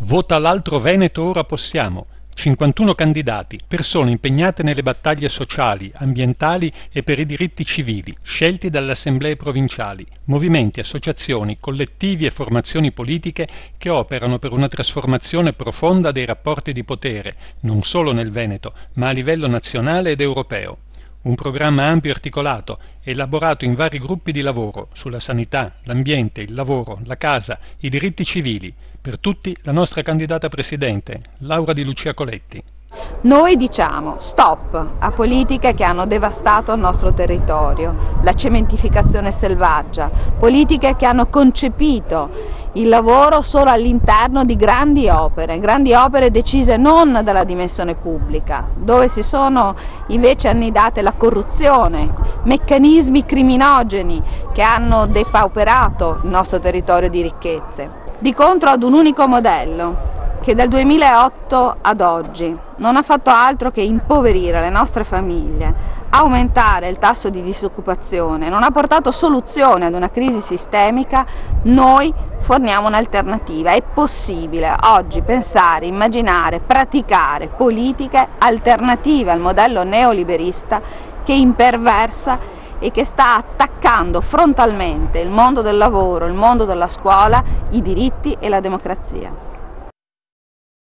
Vota l'altro Veneto ora possiamo. 51 candidati, persone impegnate nelle battaglie sociali, ambientali e per i diritti civili, scelti dalle assemblee provinciali, movimenti, associazioni, collettivi e formazioni politiche che operano per una trasformazione profonda dei rapporti di potere, non solo nel Veneto, ma a livello nazionale ed europeo. Un programma ampio e articolato, elaborato in vari gruppi di lavoro sulla sanità, l'ambiente, il lavoro, la casa, i diritti civili. Per tutti la nostra candidata presidente, Laura Di Lucia Coletti. Noi diciamo stop a politiche che hanno devastato il nostro territorio, la cementificazione selvaggia, politiche che hanno concepito il lavoro solo all'interno di grandi opere decise non dalla dimensione pubblica, dove si sono invece annidate la corruzione, meccanismi criminogeni che hanno depauperato il nostro territorio di ricchezze. Di contro ad un unico modello che dal 2008 ad oggi non ha fatto altro che impoverire le nostre famiglie, aumentare il tasso di disoccupazione, non ha portato soluzione ad una crisi sistemica, noi forniamo un'alternativa. È possibile oggi pensare, immaginare, praticare politiche alternative al modello neoliberista che imperversa e che sta attaccando frontalmente il mondo del lavoro, il mondo della scuola, i diritti e la democrazia.